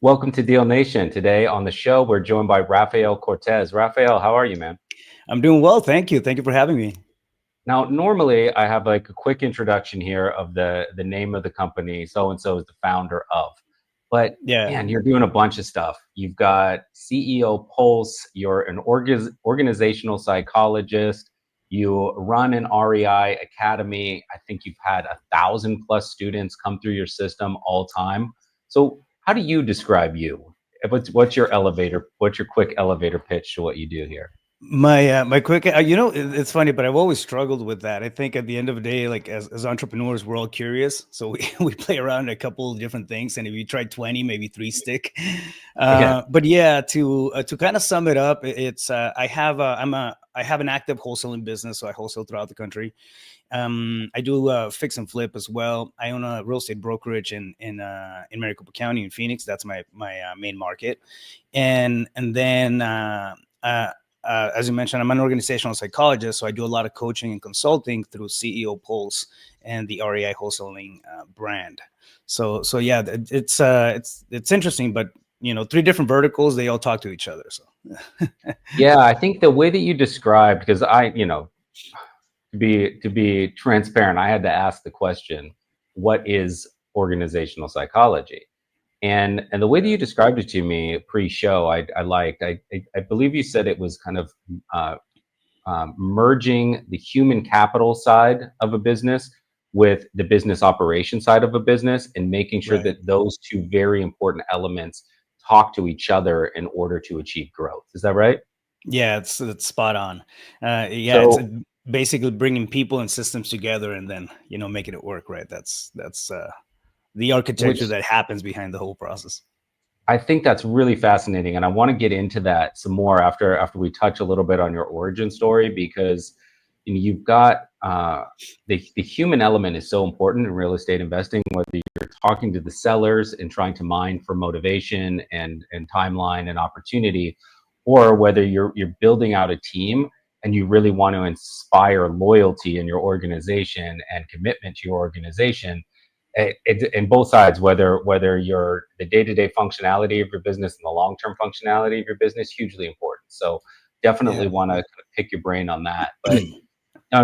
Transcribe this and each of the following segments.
Welcome to Deal Nation. Today on the show, we're joined by Rafael Cortez. Rafael, how are you, man? I'm doing well. Thank you. Thank you for having me. Now, normally I have like a quick introduction here of the name of the company. So and so is the founder of. But Yeah. man, you're doing a bunch of stuff. You've got CEO Pulse. You're an organizational psychologist. You run an REI academy. I think you've had 1,000 plus students come through your system all time. So, how do you describe you? What's your elevator? What's your quick elevator pitch to what you do here? My quick, it's funny, but I've always struggled with that. I think at the end of the day, like as entrepreneurs, we're all curious, so we, we play around a couple of different things, and if you try 20, maybe three stick. Yeah. But yeah, to kind of sum it up, it's I have an active wholesaling business, so I wholesale throughout the country. I do fix and flip as well. I own a real estate brokerage in Maricopa County in Phoenix. That's my main market, and then. As you mentioned, I'm an organizational psychologist, so I do a lot of coaching and consulting through CEO Pulse and the REI wholesaling brand. So yeah, it's interesting, but three different verticals, they all talk to each other. So Yeah, I think the way that you described, because to be transparent, I had to ask the question, what is organizational psychology? And the way that you described it to me pre-show, I liked. I believe you said it was kind of uh, merging the human capital side of a business with the business operation side of a business, and making sure right. that those two very important elements talk to each other in order to achieve growth. Is that right? Yeah, it's spot on. Yeah, it's So basically bringing people and systems together and then making it work. Right. That's the which architecture that happens behind the whole process. I think that's really fascinating, and I want to get into that some more after we touch a little bit on your origin story, because you've got the human element is so important in real estate investing. Whether you're talking to the sellers and trying to mine for motivation and timeline and opportunity, or whether you're building out a team and you really want to inspire loyalty in your organization and commitment to your organization, in both sides, whether you're the day-to-day functionality of your business and the long-term functionality of your business, hugely important. So definitely Yeah. want to kind of pick your brain on that. But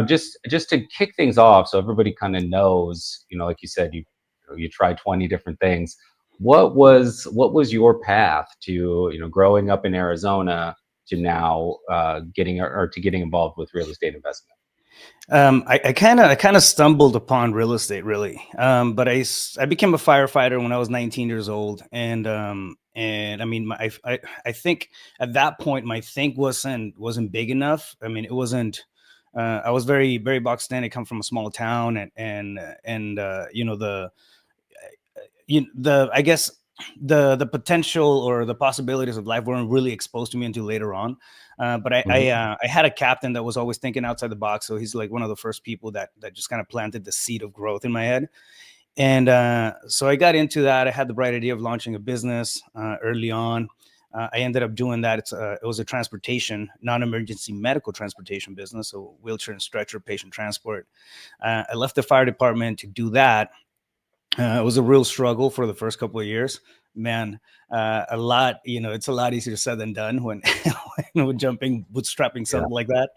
just to kick things off, so everybody kind of knows, like you said, you tried 20 different things. What was your path to growing up in Arizona to now getting involved with real estate investment? I kind of stumbled upon real estate really, but I became a firefighter when I was 19 years old, and I mean I think at that point my think wasn't big enough. I mean it wasn't. I was very boxed in. I come from a small town, and the I guess the potential or the possibilities of life weren't really exposed to me until later on. But Hmm. I had a captain that was always thinking outside the box, so he's like one of the first people that just kind of planted the seed of growth in my head. And so I got into that. I had the bright idea of launching a business early on. I ended up doing that. It was a transportation, non-emergency medical transportation business, so wheelchair and stretcher patient transport. I left the fire department to do that. It was a real struggle for the first couple of years. Man, a lot, it's a lot easier said than done when, when jumping, bootstrapping Yeah. something like that.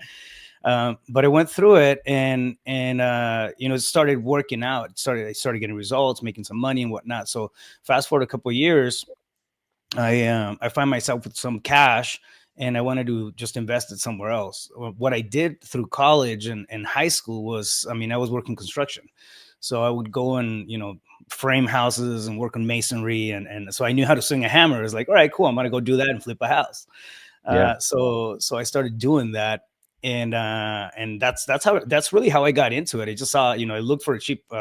But I went through it and it started working out. I started getting results, making some money and whatnot. So fast forward a couple of years, I find myself with some cash and I wanted to just invest it somewhere else. What I did through college and high school was, I mean, I was working construction. So I would go and, frame houses and work on masonry. And so I knew how to swing a hammer. It's like, all right, cool. I'm going to go do that and flip a house. Yeah. So I started doing that, and that's really how I got into it. I just saw, I looked for a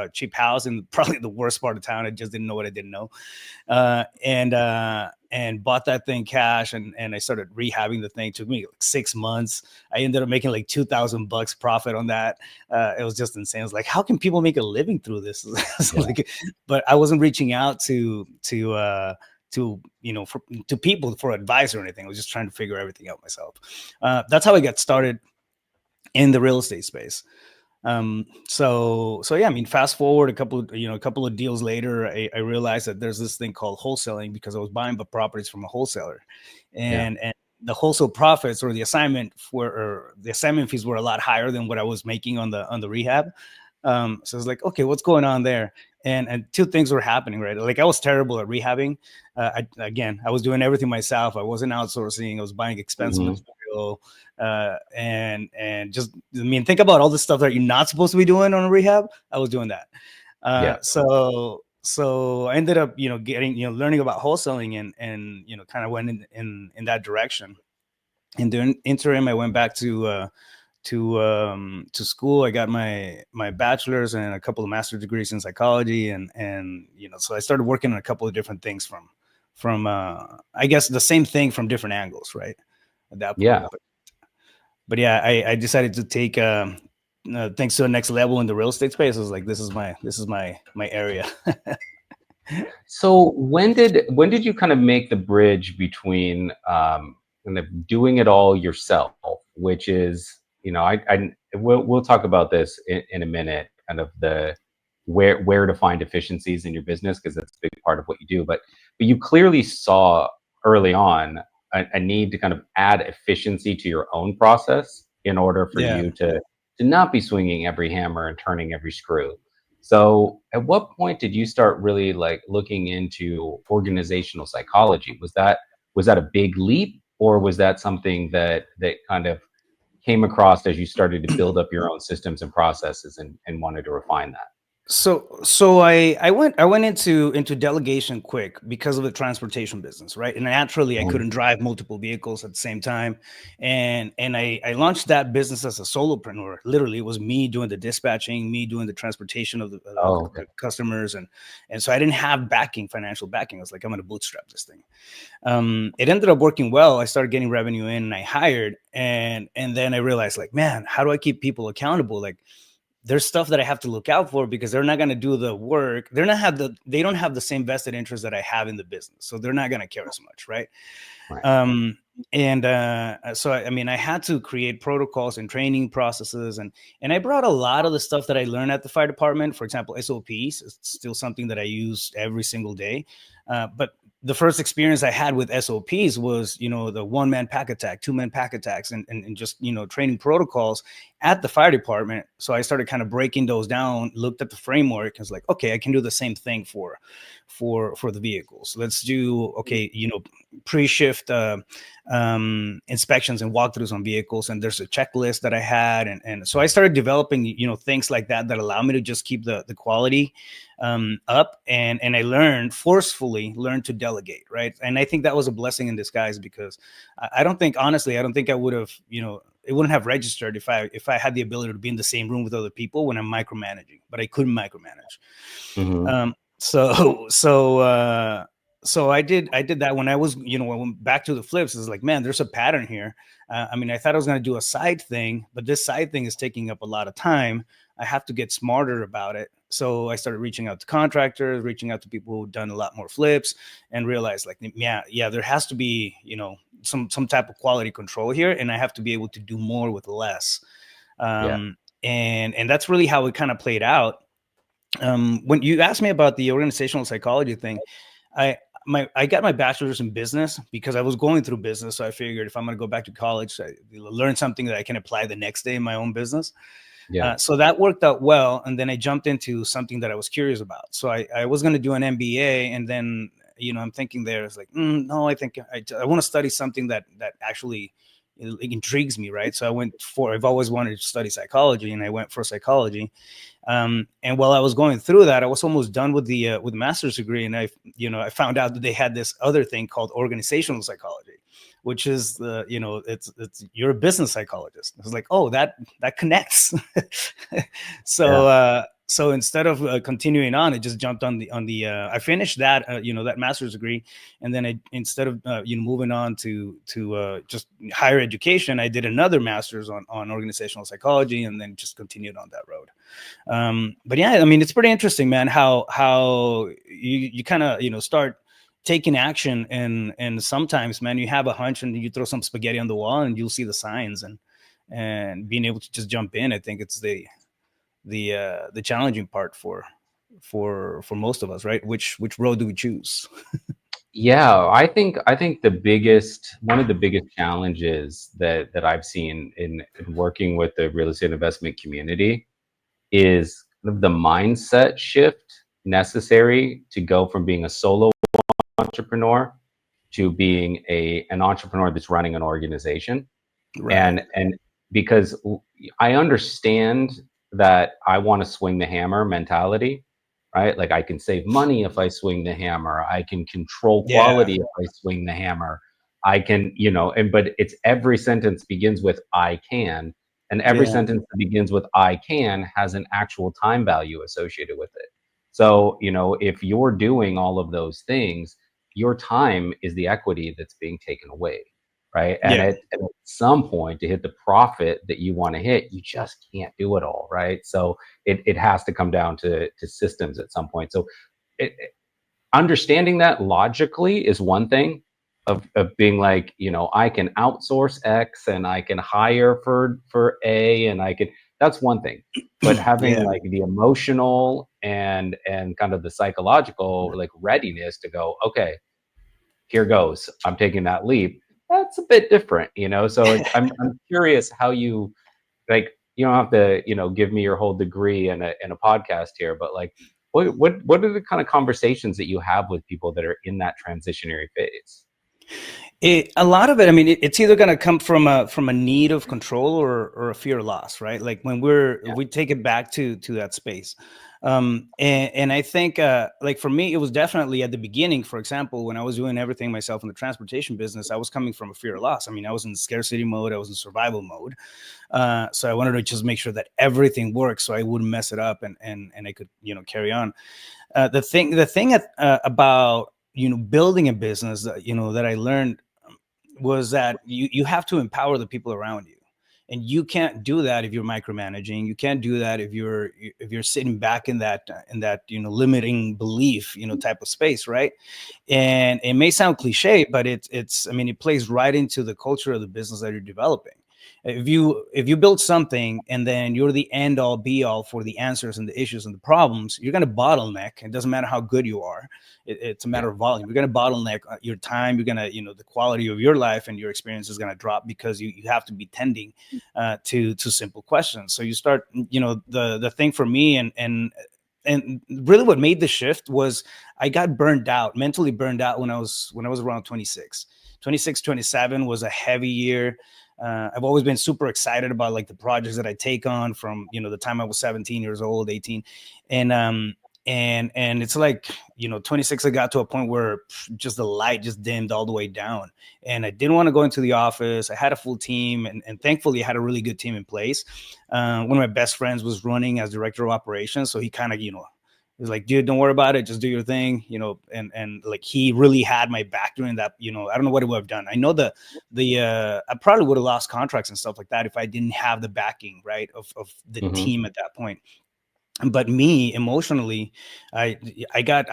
cheap house in probably the worst part of town. I just didn't know what I didn't know, and bought that thing cash, and I started rehabbing the thing. It took me like 6 months. I ended up making like $2,000 profit on that. It was just insane. I was like, how can people make a living through this? Yeah. Like, but I wasn't reaching out to people for advice or anything. I was just trying to figure everything out myself. That's how I got started in the real estate space. So yeah, I mean, fast forward a couple of deals later, I realized that there's this thing called wholesaling, because I was buying the properties from a wholesaler, Yeah. and the wholesale profits, or the assignment fees were a lot higher than what I was making on the rehab. So it's like, okay, what's going on there? And two things were happening, right? Like, I was terrible at rehabbing. I was doing everything myself. I wasn't outsourcing. I was buying expensive Hmm. material, and just, I mean, think about all the stuff that you're not supposed to be doing on a rehab. I was doing that. Yeah. So I ended up, learning about wholesaling, and kind of went in that direction. In the interim, I went back to school. I got my bachelor's and a couple of master's degrees in psychology, and so I started working on a couple of different things from I guess the same thing from different angles, right? At that point, Yeah. but yeah, I decided to take things to the next level in the real estate space. I was like, this is my area. So when did you kind of make the bridge between kind of doing it all yourself, which is, we'll talk about this in a minute, kind of the where to find efficiencies in your business, because that's a big part of what you do. But you clearly saw early on a need to kind of add efficiency to your own process in order for Yeah. you to not be swinging every hammer and turning every screw. So, at what point did you start really like looking into organizational psychology? Was that a big leap, or was that something that kind of came across as you started to build up your own systems and processes and wanted to refine that? So I went into delegation quick because of the transportation business, right? And naturally, I Mhm. couldn't drive multiple vehicles at the same time, and I launched that business as a solopreneur. Literally, it was me doing the dispatching, me doing the transportation of Oh, okay. the customers, and so I didn't have financial backing. I was like, I'm going to bootstrap this thing. It ended up working well. I started getting revenue in, and I hired, and then I realized, like, man, how do I keep people accountable? Like, there's stuff that I have to look out for, because they're not going to do the work. They don't have the same vested interest that I have in the business. So they're not going to care as much. Right. Right. Um, so I mean, I had to create protocols and training processes, and I brought a lot of the stuff that I learned at the fire department. For example, SOPs is still something that I use every single day. But the first experience I had with SOPs was, the one man pack attack, 2 man pack attacks, and just, training protocols at the fire department. So I started kind of breaking those down, looked at the framework, and was like, okay, I can do the same thing for the vehicles. Let's do, okay, pre-shift inspections and walkthroughs on vehicles, and there's a checklist that I had, and so I started developing things like that allow me to just keep the quality up, and I forcefully learned to delegate, right? And I think that was a blessing in disguise, because I don't think, honestly, I don't think I would have, it wouldn't have registered if I had the ability to be in the same room with other people when I'm micromanaging, but I couldn't micromanage. Hmm. So I did that when I was, when I went back to the flips. It's like, man, there's a pattern here. I mean, I thought I was going to do a side thing, but this side thing is taking up a lot of time. I have to get smarter about it. So I started reaching out to contractors, reaching out to people who've done a lot more flips, and realized, like, yeah, there has to be, some type of quality control here, and I have to be able to do more with less. Yeah. And that's really how it kind of played out. When you asked me about the organizational psychology thing, I I got my bachelor's in business because I was going through business. So I figured, if I'm going to go back to college, I learn something that I can apply the next day in my own business. Yeah. So that worked out well. And then I jumped into something that I was curious about. So I was going to do an MBA, and then, I'm thinking there, it's like, no, I think I want to study something that actually it intrigues me, right? So I've always wanted to study psychology, and I went for psychology. And while I was going through that, I was almost done with the master's degree, and I found out that they had this other thing called organizational psychology, which is it's you're a business psychologist. I was like, oh, that connects. Yeah. So instead of continuing on, I just jumped on the I finished that that master's degree, and then instead of moving on to just higher education, I did another master's on organizational psychology, and then just continued on that road. But yeah, I mean, it's pretty interesting, man, how you kind of start taking action, and sometimes, man, you have a hunch and you throw some spaghetti on the wall and you'll see the signs, and being able to just jump in. I think it's the challenging part for most of us, right? Which road do we choose? Yeah, I think one of the biggest challenges that I've seen in working with the real estate investment community is kind of the mindset shift necessary to go from being a solo entrepreneur to being an entrepreneur that's running an organization. Right. And because I understand that I want to swing the hammer mentality, right? Like I can save money if I swing the hammer. I can control Yeah. quality if I swing the hammer. I can, and but it's every sentence begins with I can, and every Yeah. sentence that begins with I can has an actual time value associated with it. So, if you're doing all of those things, your time is the equity that's being taken away, right? And Yeah. at some point, to hit the profit that you want to hit, you just can't do it all, right? So it has to come down to systems at some point. So understanding that logically is one thing, of being like, I can outsource X and I can hire for A, and I can, that's one thing. But having Yeah. like the emotional and kind of the psychological like readiness to go, okay, here goes, I'm taking that leap. That's a bit different. So I'm curious how you, like, you don't have to, give me your whole degree in a podcast here, but like, what are the kind of conversations that you have with people that are in that transitionary phase? A lot of it, I mean, it's either going to come from a need of control or a fear of loss, right? Like when we take it back to that space. And I think, like for me, it was definitely at the beginning. For example, when I was doing everything myself in the transportation business, I was coming from a fear of loss. I mean, I was in scarcity mode, I was in survival mode. So I wanted to just make sure that everything works, so I wouldn't mess it up, and I could, carry on. The thing about building a business that that I learned was that you have to empower the people around you, and you can't do that if you're micromanaging. You can't do that if you're sitting back in that limiting belief type of space, right? And it may sound cliche, but it's I mean, it plays right into the culture of the business that you're developing. If you build something and then you're the end all be all for the answers and the issues and the problems, you're going to bottleneck. It doesn't matter how good you are. It's a Yeah. matter of volume. You're going to bottleneck your time. You're going to, the quality of your life and your experience is going to drop because you have to be tending to simple questions. So you start, the thing for me, and really what made the shift was I got burned out, mentally burned out when I was around 26. 26, 27 was a heavy year. I've always been super excited about like the projects that I take on from the time I was 17 years old, 18, and it's like 26. I got to a point where just the light just dimmed all the way down, and I didn't want to go into the office. I had a full team, and thankfully I had a really good team in place. One of my best friends was running as director of operations, so he kind of he's like, dude, don't worry about it. Just do your thing, and like he really had my back during that. I don't know what it would have done. I know the I probably would have lost contracts and stuff like that if I didn't have the backing, right, of the Hmm. team at that point. But me emotionally, I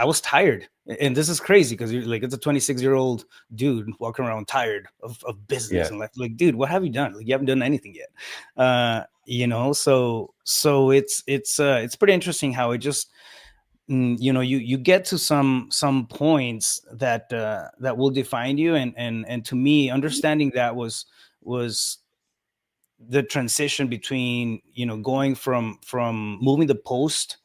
was tired, and this is crazy because you're like, it's a 26-year-old dude walking around tired of business Yeah. and like, dude, what have you done? Like, you haven't done anything yet. So it's pretty interesting how it just you get to some points that will define you, and to me, understanding that was the transition between going from moving the post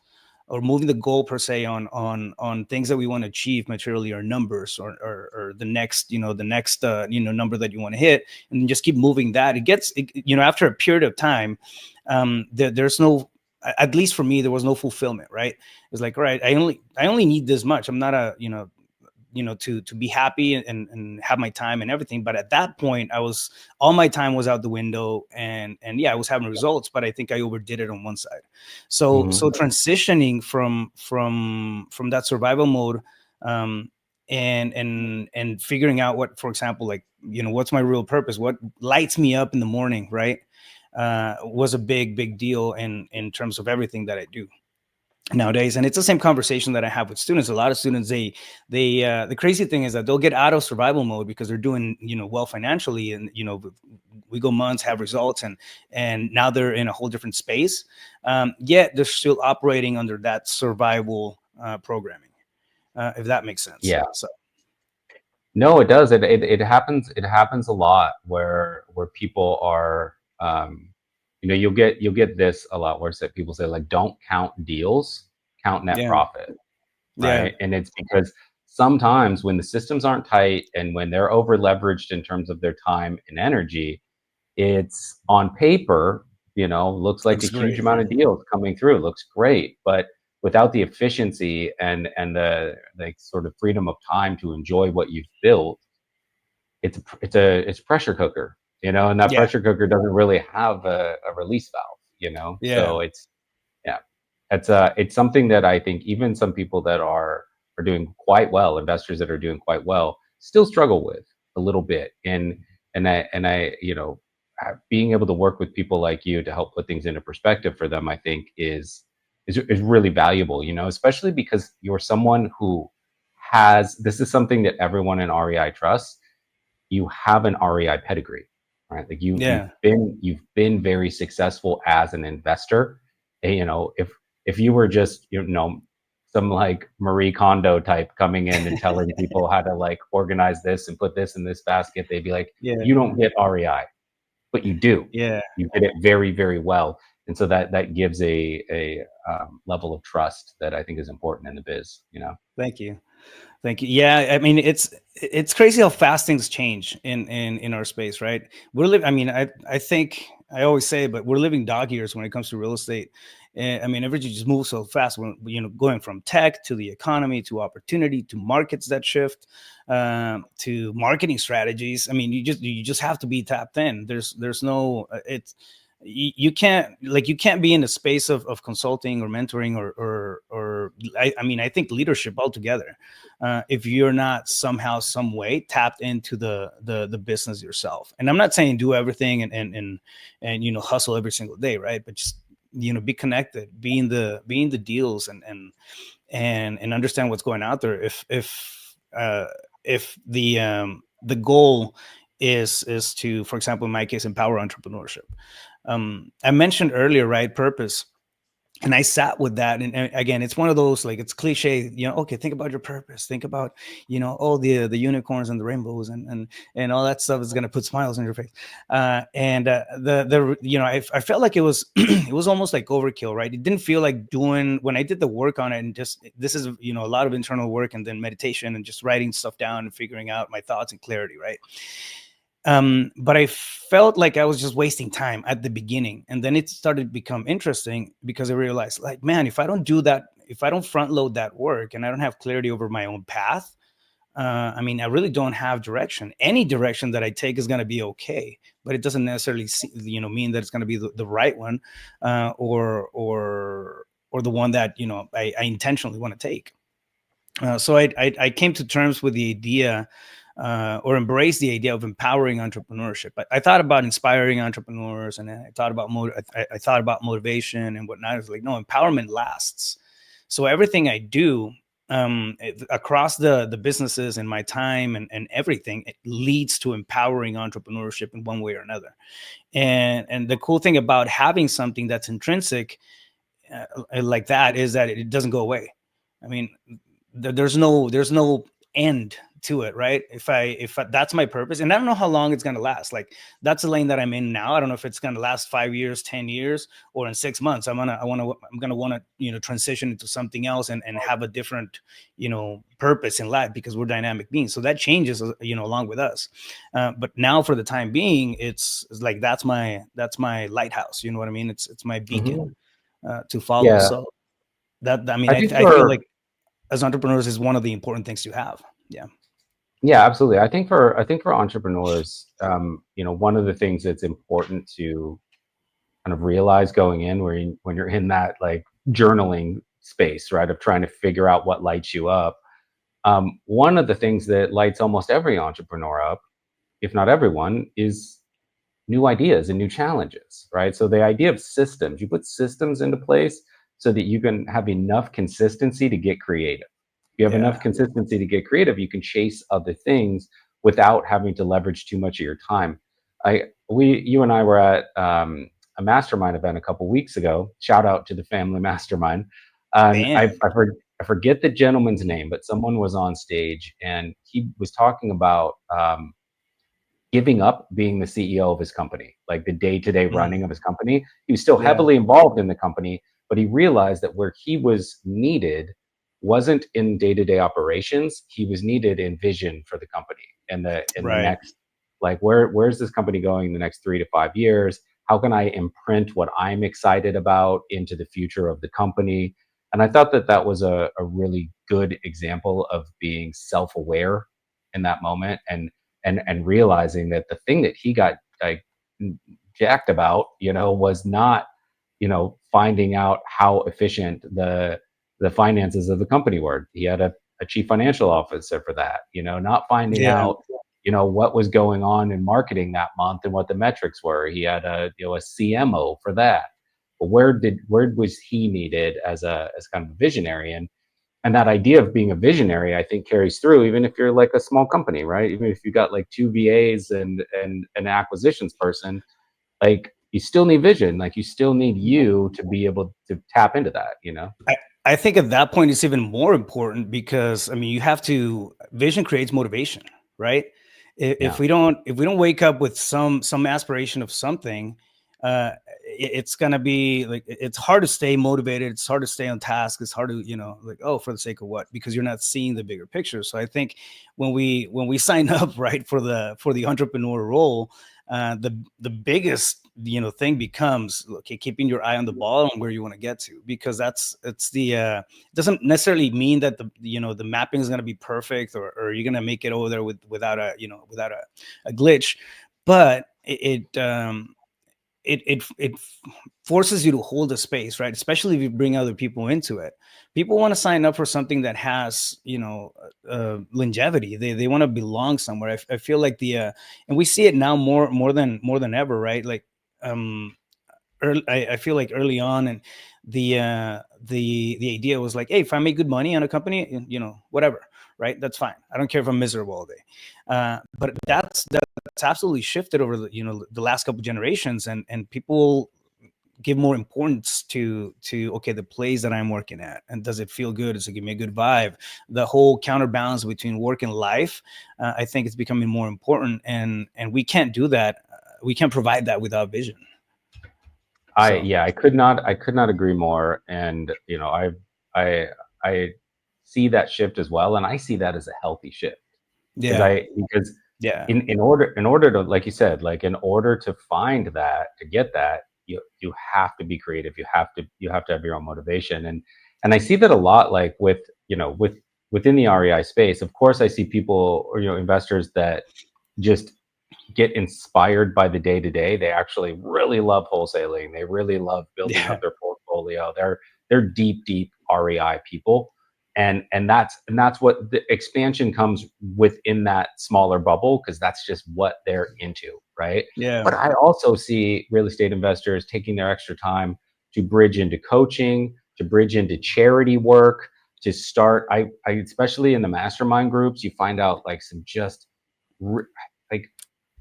or moving the goal per se on things that we want to achieve materially, or numbers, or the next number that you want to hit, and just keep moving that. After a period of time, there's no, at least for me, there was no fulfillment, right? It's like, all right, I only need this much. I'm not a to be happy and have my time and everything. But at that point, all my time was out the window, and yeah, I was having results, but I think I overdid it on one side. So Hmm. transitioning from that survival mode, um, and figuring out what, for example, like, what's my real purpose, what lights me up in the morning, right? Was a big deal in terms of everything that I do. nowadays. And it's the same conversation that I have with students. A lot of students, the crazy thing is that they'll get out of survival mode because they're doing, well, financially, and we go months, have results, and now they're in a whole different space, yet they're still operating under that survival programming, if that makes sense. Yeah. So No, it does. It happens. It happens a lot where people are, you'll get this a lot where people say like, don't count deals, count net yeah, profit, yeah, right? And it's because sometimes when the systems aren't tight and when they're over leveraged in terms of their time and energy, it's on paper, looks like a looks huge great. amount of deals coming through, looks great, but without the efficiency and the sort of freedom of time to enjoy what you've built, it's a pressure cooker, and that Yeah, pressure cooker doesn't really have a release valve, yeah, so yeah, it's something that I think even some people that are doing quite well, investors that are doing quite well, still struggle with a little bit. And I being able to work with people like you to help put things into perspective for them, I think is really valuable, especially because you're someone who has this is something that everyone in REI trusts. You have an REI pedigree, right? Like yeah, you've been very successful as an investor. And, if you were just, some like Marie Kondo type coming in and telling people how to like organize this and put this in this basket, they'd be like, yeah, you don't get REI, but you do. yeah. You did it very, very well. And so that gives a level of trust that I think is important in the biz. Thank you. Thank you. Yeah, I mean, it's crazy how fast things change in our space, right? We're living. I mean, I think I always say, but we're living dog years when it comes to real estate. And I mean, everything just moves so fast. When going from tech to the economy to opportunity to markets that shift, to marketing strategies. I mean, you just have to be tapped in. There's no it's you can't, like, you can't be in the space of consulting or mentoring or I mean, I think leadership altogether, if you're not somehow some way tapped into the business yourself. And I'm not saying do everything and hustle every single day, right? But just be connected, be in the deals, and understand what's going out there. If the goal is to, for example, in my case, empower entrepreneurship. I mentioned earlier, right, purpose. And I sat with that, and again, it's one of those, like, it's cliche, okay, think about your purpose, think about, all the unicorns and the rainbows and all that stuff is going to put smiles on your face. And the I felt like it was it was almost like overkill, right? It didn't feel like doing, when I did the work on it, and just, this is, a lot of internal work, and then meditation, and just writing stuff down and figuring out my thoughts and clarity, right? But I felt like I was just wasting time at the beginning, and then it started to become interesting because I realized, like, man, if I don't do that, if I don't front load that work, and I don't have clarity over my own path, I mean, I really don't have direction. Any direction that I take is going to be okay, but it doesn't necessarily mean that it's going to be the right one, or the one that I intentionally want to take. So I came to terms with the idea, or embrace the idea of empowering entrepreneurship. I thought about inspiring entrepreneurs, and then I thought about I thought about motivation and whatnot. I was like, no, empowerment lasts. So everything I do, across the businesses and my time and everything, it leads to empowering entrepreneurship in one way or another. And the cool thing about having something that's intrinsic, like that, is that it doesn't go away. I mean, there's no end to it, right? If that's my purpose, and I don't know how long it's going to last. Like, that's the lane that I'm in now. I don't know if it's going to last 5 years, 10 years, or in 6 months I'm gonna want to transition into something else, and have a different purpose in life, because we're dynamic beings, so that changes along with us. But now, for the time being, it's like, that's my lighthouse, you know what I mean? It's my beacon, Hmm. to follow. Yeah, So that, I mean, I I, think I feel for like, as entrepreneurs, is one of the important things to have. Yeah. Yeah, absolutely. I think for entrepreneurs, one of the things that's important to kind of realize going in, when you're in that like journaling space, right, of trying to figure out what lights you up. One of the things that lights almost every entrepreneur up, if not everyone, is new ideas and new challenges, right? So the idea of systems, you put systems into place, so that you can have enough consistency to get creative. If you have enough Yeah. consistency to get creative, you can chase other things without having to leverage too much of your time. You and I were at a mastermind event a couple weeks ago. Shout out to the family mastermind. And Bam. I forget the gentleman's name, but someone was on stage and he was talking about giving up being the CEO of his company, like the day-to-day running of his company. He was still Yeah. heavily involved in the company, but he realized that where he was needed wasn't in day-to-day operations. He was needed in vision for the company and the Right. next, like where's this company going in the next 3 to 5 years? How can I imprint what I'm excited about into the future of the company? And I thought that that was a really good example of being self-aware in that moment, and realizing that the thing that he got like jacked about, was not, finding out how efficient the finances of the company were. He had a chief financial officer for that, not finding Yeah. out, what was going on in marketing that month and what the metrics were. He had a CMO for that. But where was he needed as kind of a visionary? And that idea of being a visionary, I think, carries through even if you're like a small company, right? Even if you got like two VAs and an acquisitions person, like you still need vision. Like you still need you to be able to tap into that. I think at that point it's even more important because I mean you have to vision creates motivation, right? Yeah. If we don't wake up with some aspiration of something, it's gonna be like it's hard to stay motivated. It's hard to stay on task. It's hard to like, oh, for the sake of what? Because you're not seeing the bigger picture. So I think when we sign up, right, for the entrepreneur role, the biggest thing becomes, okay, keeping your eye on the ball and where you want to get to, because it's the it doesn't necessarily mean that the mapping is going to be perfect, or you're going to make it over there without a glitch, but it forces you to hold a space, right? Especially if you bring other people into it. People want to sign up for something that has, longevity. They want to belong somewhere. I feel like and we see it now more than ever, right? Like, I feel like early on, and the idea was like, hey, if I make good money on a company, whatever, right? That's fine. I don't care if I'm miserable all day. But that's absolutely shifted over the last couple generations, and people give more importance to okay, the place that I'm working at, and does it feel good? Does it give me a good vibe? The whole counterbalance between work and life, I think it's becoming more important, and we can't do that. We can't provide that without vision. So Yeah, I could not agree more. And I I see that shift as well, and I see that as a healthy shift. yeah, Because yeah, in order to, like you said, like in order to find that, to get that, you have to be creative. You have to have your own motivation. And I see that a lot, like within the REI space. Of course, I see people, or investors that just get inspired by the day to day. They actually really love wholesaling. They really love building yeah, out their portfolio. They're deep REI people. And that's what the expansion comes within that smaller bubble, because that's just what they're into, right? yeah, But I also see real estate investors taking their extra time to bridge into coaching, to bridge into charity work, to start. I especially in the mastermind groups, you find out like some just like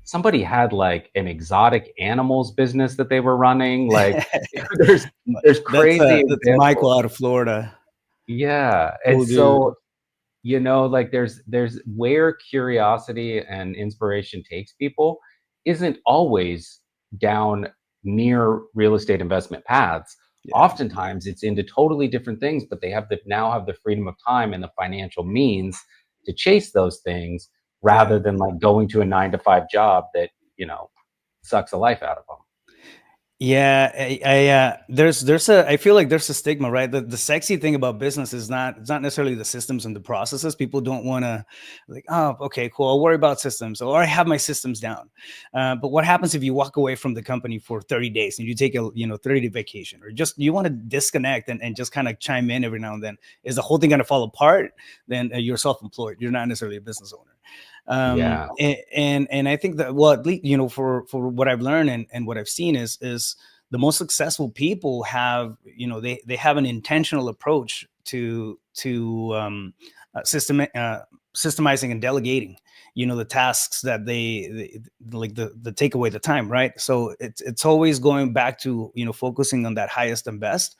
somebody had like an exotic animals business that they were running. Like there's there's crazy that's Michael examples. out of Florida. Yeah. And Cool dude. so, like there's where curiosity and inspiration takes people isn't always down near real estate investment paths. Yeah, Oftentimes it's into totally different things, but they now have the freedom of time and the financial means to chase those things, rather yeah. than like going to a 9 to 5 job that, sucks the life out of them. Yeah, I feel like there's a stigma, right? The sexy thing about business is it's not necessarily the systems and the processes. People don't want to, like, oh, okay, cool, I'll worry about systems, or I have my systems down. But what happens if you walk away from the company for 30 days and you take a 30-day vacation, or just you want to disconnect and just kind of chime in every now and then? Is the whole thing going to fall apart? Then you're self-employed. You're not necessarily a business owner. Yeah. And I think that, well, at least for what I've learned and what I've seen is the most successful people have, they have an intentional approach to systemizing and delegating, the tasks that they like, the take away the time, right? So it's always going back to, focusing on that highest and best.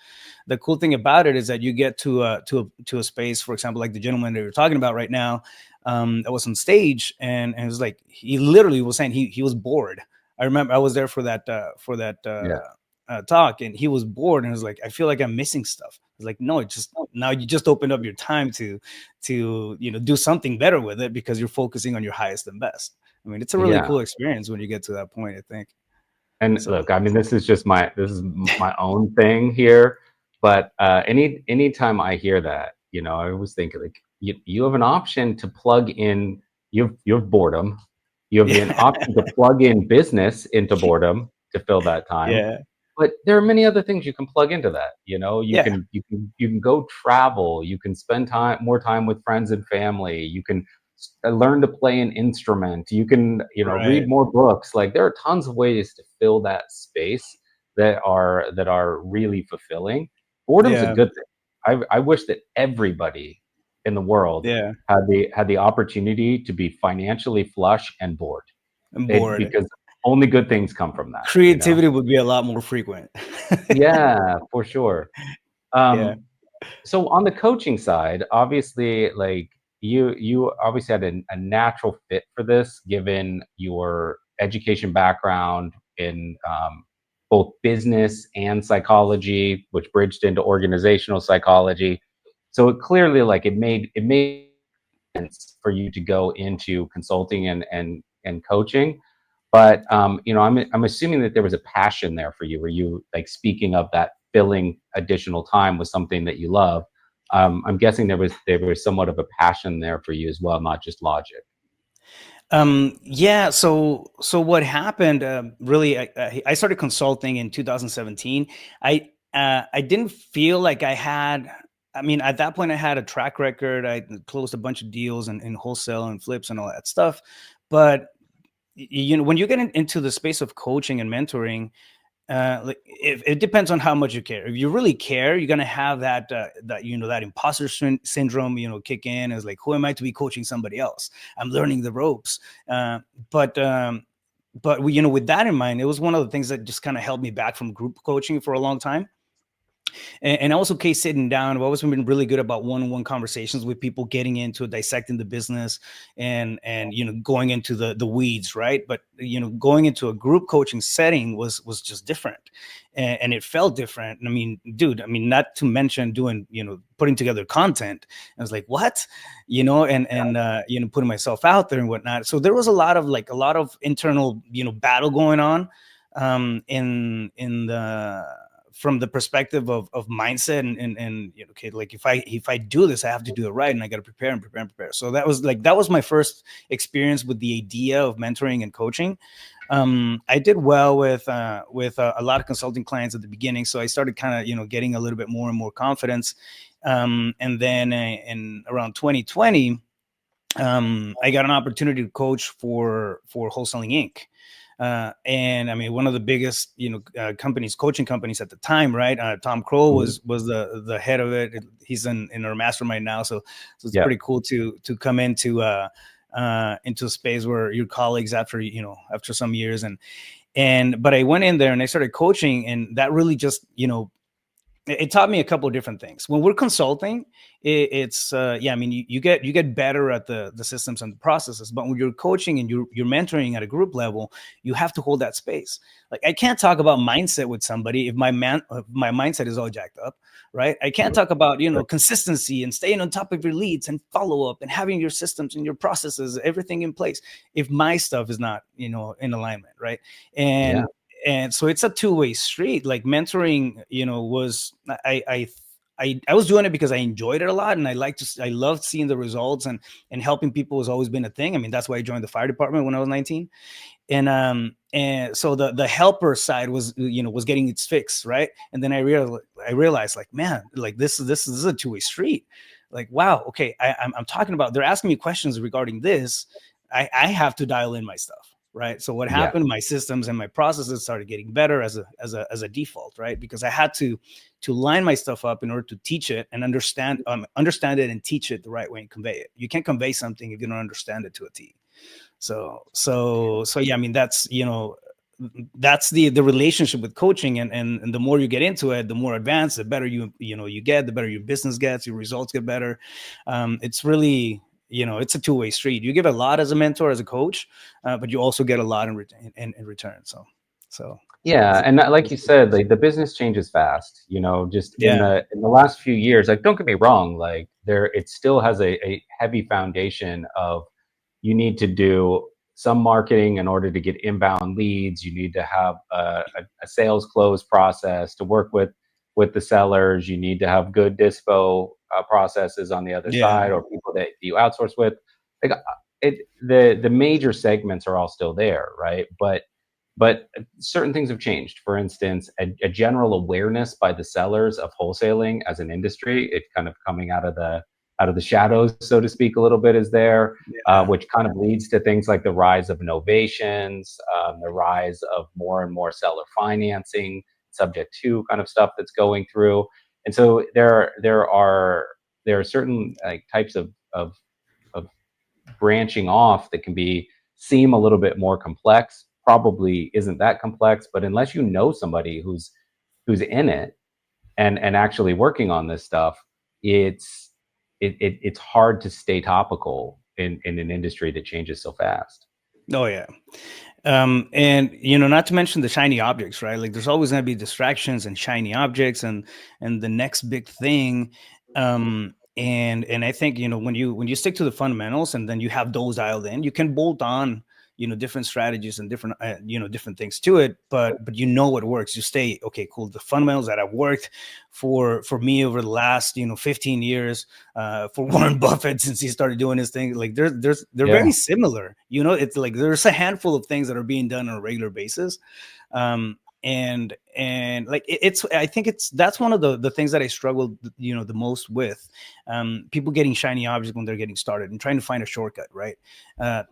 The cool thing about it is that you get to a space, for example, like the gentleman that you're talking about right now, that was on stage, and it was like, he literally was saying he was bored. I remember I was there for that Yeah. talk, and he was bored, and it was like, I feel like I'm missing stuff. It's like, no, it just, now you just opened up your time to do something better with it, because you're focusing on your highest and best. I mean, it's a really Yeah. cool experience when you get to that point, I think. And So look, I mean, this is my own thing here, but anytime I hear that, I always think like you have an option to plug in. You have boredom. You have an yeah, option to plug in business into boredom to fill that time. yeah, But there are many other things you can plug into that. You yeah, can go travel. You can spend more time with friends and family. You can learn to play an instrument. You can, read right, more books. Like there are tons of ways to fill that space that are really fulfilling. Boredom's a yeah, good thing. I wish that everybody in the world yeah. had the opportunity to be financially flush and bored. I'm bored. Because only good things come from that. Creativity would be a lot more frequent. Yeah, for sure. Yeah. So on the coaching side, obviously, like you obviously had a natural fit for this, given your education background in both business and psychology, which bridged into organizational psychology. So it clearly, like it made sense for you to go into consulting and coaching. But I'm assuming that there was a passion there for you. Were you like, speaking of that, filling additional time with something that you love? I'm guessing there was somewhat of a passion there for you as well, not just logic. Yeah. So what happened? Really, I started consulting in 2017. I didn't feel like I had. I mean, at that point, I had a track record. I closed a bunch of deals in wholesale and flips and all that stuff. But when you get into the space of coaching and mentoring, like, if it depends on how much you care. If you really care, you're gonna have that imposter syndrome, kick in. As like, who am I to be coaching somebody else? I'm learning the ropes. uh, but um, but with that in mind, it was one of the things that just kind of held me back from group coaching for a long time. And also, case sitting down, I've always been really good about one-on-one conversations with people, getting into dissecting the business, and going into the weeds, right? But going into a group coaching setting was just different, and it felt different. I mean, dude, I mean, not to mention doing, putting together content. I was like, what? Putting myself out there and whatnot. So there was a lot of internal, battle going on, in the from the perspective of mindset, and okay, like, if I do this, I have to do it right, and I got to prepare and prepare and prepare. So that was my first experience with the idea of mentoring and coaching. I did well with a lot of consulting clients at the beginning, so I started kind of getting a little bit more and more confidence. And then in around 2020, I got an opportunity to coach for Wholesaling Inc. And I mean, one of the biggest, coaching companies at the time, right? Tom Kroll Mhm. was the head of it. He's in our mastermind now, so it's Yeah. pretty cool to come into a space where your colleagues, after some years. But I went in there and I started coaching, and that really just, it taught me a couple of different things. When we're consulting, it's yeah, I mean, you get better at the systems and the processes. But when you're coaching and you're mentoring at a group level, you have to hold that space. Like, I can't talk about mindset with somebody if my mindset is all jacked up, right? I can't talk about consistency and staying on top of your leads and follow up and having your systems and your processes, everything in place, if my stuff is not in alignment, right? Yeah. And so it's a two-way street. Like, mentoring, was I was doing it because I enjoyed it a lot, and I loved seeing the results, and helping people has always been a thing. I mean, that's why I joined the fire department when I was 19. And so the helper side was getting its fix, right? And then I realized, like, man, like, this is a two-way street. Like, wow, okay, I'm talking about, they're asking me questions regarding this. I have to dial in my stuff, right? So what Yeah. happened, my systems and my processes started getting better as a default, right? Because I had to line my stuff up in order to teach it and understand it and teach it the right way and convey it. You can't convey something if you don't understand it to a T. So yeah, I mean, that's, that's the relationship with coaching, and the more you get into it, the more advanced, the better you get, the better your business gets, your results get better. It's really, it's a two-way street. You give a lot as a mentor, as a coach, but you also get a lot in return. So Yeah, and like you said, like the business changes fast. Just in yeah, the last few years, like don't get me wrong, like it still has a heavy foundation of you need to do some marketing in order to get inbound leads. You need to have a sales close process to work with the sellers. You need to have good dispo processes on the other yeah, side, or people that you outsource with. Like the major segments are all still there, right? But certain things have changed. For instance, a general awareness by the sellers of wholesaling as an industry, it kind of coming out of the shadows, so to speak, a little bit is there, yeah, which kind of leads to things like the rise of novations, the rise of more and more seller financing, subject to kind of stuff that's going through. And so there are certain like types of branching off that can seem a little bit more complex. Probably isn't that complex, but unless you know somebody who's in it and actually working on this stuff, it's hard to stay topical in an industry that changes so fast. oh yeah. And not to mention the shiny objects, right? Like there's always going to be distractions and shiny objects and the next big thing. And I think, when you stick to the fundamentals and then you have those dialed in, you can bolt on, different strategies and different, different things to it. But what works. You stay, okay, cool. The fundamentals that have worked for me over the last, 15 years, for Warren Buffett since he started doing his thing, like they're Yeah. very similar. It's like there's a handful of things that are being done on a regular basis. And like I think that's one of the things that I struggled, the most with. People getting shiny objects when they're getting started and trying to find a shortcut, right? I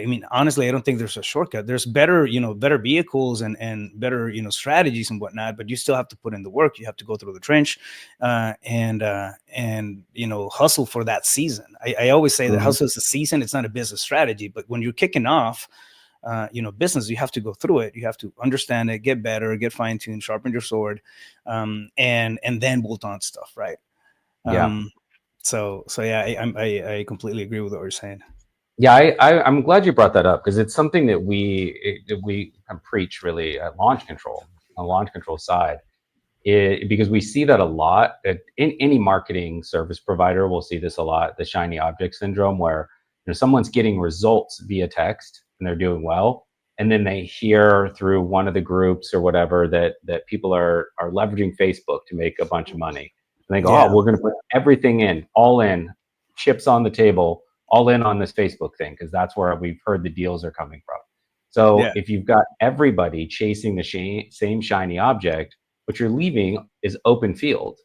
mean, honestly, I don't think there's a shortcut. There's better, better vehicles and better, strategies and whatnot, but you still have to put in the work. You have to go through the trench, and hustle for that season. I always say that Mhm. hustle is a season. It's not a business strategy, but when you're kicking off, business, you have to go through it. You have to understand it, get better, get fine tuned, sharpen your sword, and then bolt on stuff, right? Yeah. So yeah, I completely agree with what you're saying. Yeah, I'm glad you brought that up because it's something that we preach really at launch control, on launch control side. Because we see that a lot in any marketing service provider. We'll see this a lot, the shiny object syndrome, where someone's getting results via text and they're doing well, and then they hear through one of the groups or whatever that people are leveraging Facebook to make a bunch of money, and they go, oh, Yeah, we're going to put everything in, all in, chips on the table, all in on this Facebook thing because that's where we've heard the deals are coming from. So yeah, if you've got everybody chasing the same shiny object, what you're leaving is open field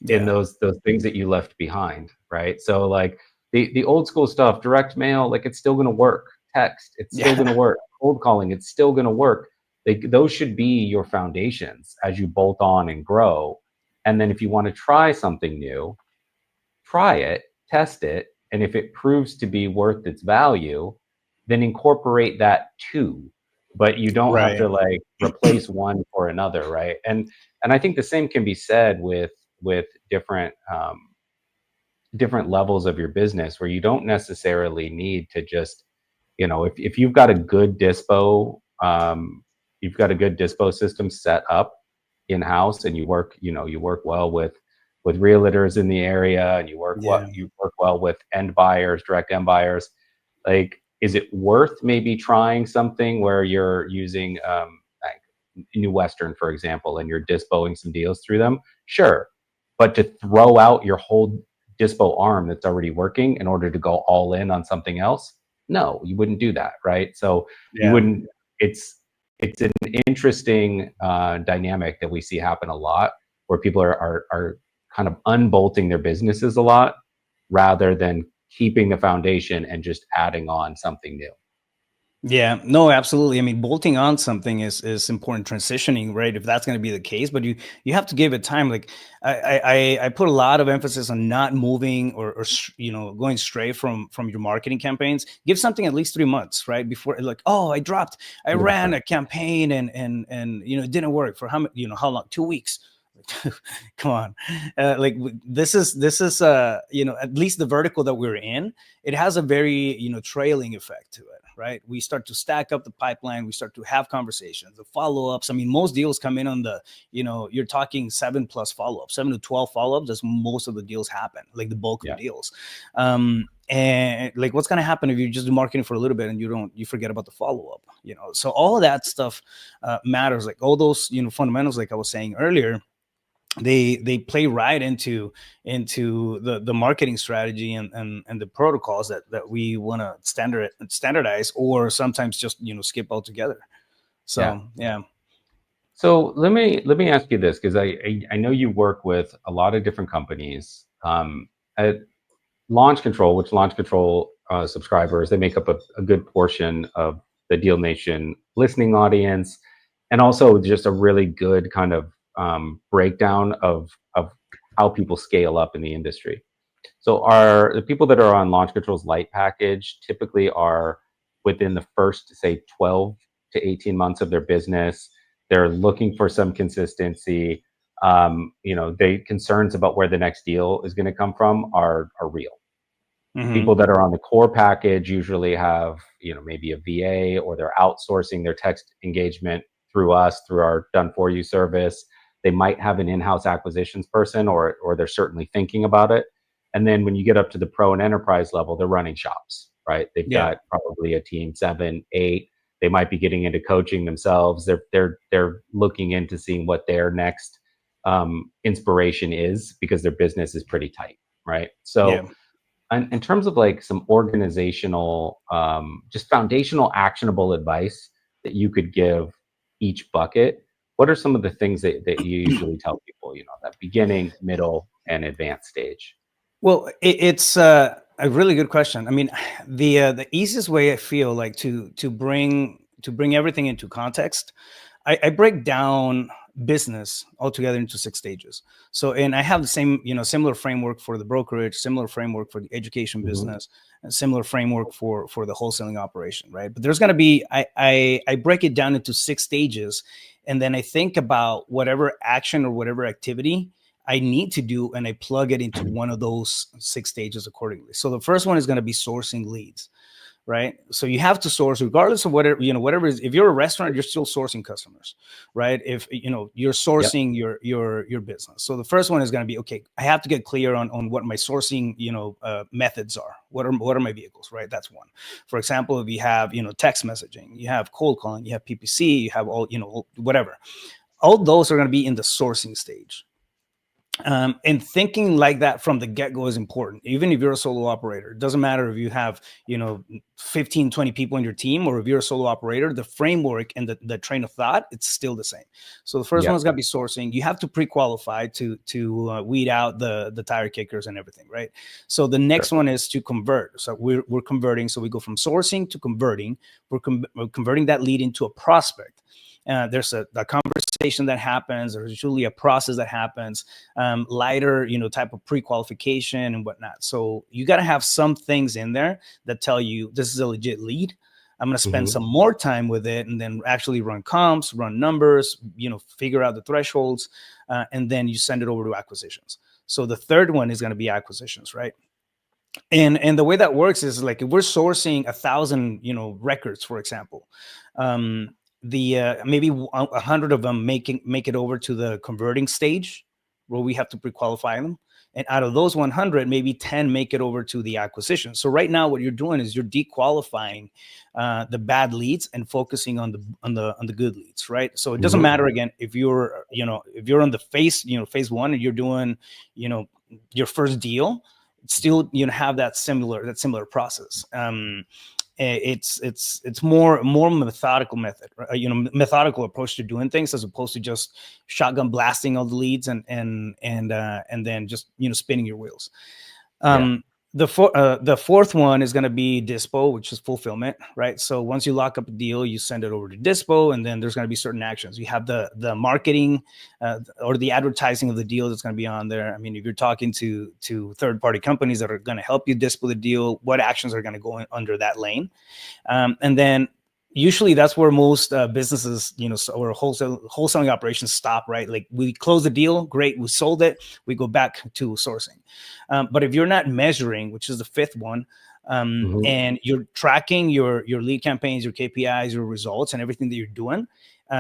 in yeah, those things that you left behind, right? So like the old school stuff, direct mail, like it's still going to work. Text, it's still going to yeah, work. Cold calling, it's still going to work. Those should be your foundations as you bolt on and grow. And then if you want to try something new, try it, test it, and if it proves to be worth its value, then incorporate that too. But you don't have right. to like replace one for another, right? And I think the same can be said with different levels of your business where you don't necessarily need to just, if you've got a good dispo, you've got a good dispo system set up in house, and you work well with realtors in the area, and Yeah, you work well with end buyers, direct end buyers. Like, is it worth maybe trying something where you're using like New Western, for example, and you're dispoing some deals through them? Sure, but to throw out your whole dispo arm that's already working in order to go all in on something else, no, you wouldn't do that, right? So you yeah, wouldn't. It's an interesting dynamic that we see happen a lot, where people are kind of unbolting their businesses a lot rather than keeping the foundation and just adding on something new. Yeah, no, absolutely. I mean, bolting on something is important. Transitioning, right? If that's going to be the case, but you have to give it time. Like I put a lot of emphasis on not moving or going stray from your marketing campaigns. Give something at least 3 months, right? Before like, oh, I ran 100%. a campaign and it didn't work for how long? 2 weeks. Come on, this is at least the vertical that we're in, it has a very trailing effect to it, right? We start to stack up the pipeline, we start to have conversations, the follow-ups. I mean, most deals come in on you're talking 7+ follow-ups, 7 to 12 follow-ups. That's most of the deals happen, like the bulk of Yeah. deals. And like, what's going to happen if you just do marketing for a little bit and you forget about the follow-up? So all of that stuff matters. Like all those fundamentals, like I was saying earlier, they play right into the marketing strategy and the protocols that we want to standardize, or sometimes just skip altogether. Yeah. So yeah. So let me ask you this, because I know you work with a lot of different companies. At Launch Control, which Launch Control subscribers, they make up a good portion of the Deal Nation listening audience, and also just a really good kind of breakdown of how people scale up in the industry. So are the people that are on Launch Control's light package typically are within the first, say, 12 to 18 months of their business. They're looking for some consistency. They concerns about where the next deal is going to come from are real. Hmm. People that are on the core package usually have, maybe a VA, or they're outsourcing their text engagement through us, through our done for you service. They might have an in-house acquisitions person, or they're certainly thinking about it. And then when you get up to the pro and enterprise level, they're running shops, right? They've Yeah. got probably a team 7, 8. They might be getting into coaching themselves. They're looking into seeing what their next inspiration is, because their business is pretty tight, right? Yeah. So in terms of like some organizational, just foundational, actionable advice that you could give each bucket, what are some of the things that you usually tell people, that beginning, middle, and advanced stage? Well, it's a really good question. I mean, the easiest way I feel like to bring everything into context, I break down business altogether into 6 stages. So, and I have the same, similar framework for the brokerage, similar framework for the education Hmm. business, and similar framework for the wholesaling operation, right? But there's going to be, I break it down into 6 stages, and then I think about whatever action or whatever activity I need to do, and I plug it into one of those 6 stages accordingly. So the first one is going to be sourcing leads, right? So you have to source regardless of whatever is. If you're a restaurant, you're still sourcing customers, right? If you're Yep. sourcing your business. So the first one is going to be, okay, I have to get clear on what my sourcing methods are. What are my vehicles, right? That's one. For example, if you have text messaging, you have cold calling, you have PPC, you have all whatever. All those are going to be in the sourcing stage. And thinking like that from the get-go is important. Even if you're a solo operator, it doesn't matter if you have 15, 20 people in your team, or if you're a solo operator, the framework and the train of thought, it's still the same. So the first one Yep. is going to be sourcing. You have to pre-qualify to weed out the tire kickers and everything, right? So the Sure. next one is to convert. So we're converting. So we go from sourcing to converting. We're converting that lead into a prospect. There's a conversation that happens. There's usually a process that happens, lighter, type of pre-qualification and whatnot. So you got to have some things in there that tell you this is a legit lead. I'm going to spend Hmm. some more time with it, and then actually run comps, run numbers, figure out the thresholds, and then you send it over to acquisitions. So the third one is going to be acquisitions, right? And the way that works is, like, if we're sourcing 1,000 records, for example, um the maybe 100 of them make it over to the converting stage, where we have to pre-qualify them, and out of those 100, maybe 10 make it over to the acquisition. So right now what you're doing is you're dequalifying the bad leads and focusing on the good leads, right? So it doesn't Hmm. matter, again, if you're on the phase one, and you're doing your first deal, still have that similar process. It's more methodical method, right? Methodical approach to doing things, as opposed to just shotgun blasting all the leads and then just spinning your wheels. Yeah. um The fourth one is going to be dispo, which is fulfillment, right? So once you lock up a deal, you send it over to dispo, and then there's going to be certain actions. You have the marketing or the advertising of the deal that's going to be on there. I mean, if you're talking to third party companies that are going to help you dispo the deal, what actions are going to go in under that lane? And then usually that's where most businesses, or wholesaling operations stop, right? Like we close the deal, great, we sold it, we go back to sourcing. But if you're not measuring, which is the fifth one, and you're tracking your lead campaigns, your KPIs, your results, and everything that you're doing,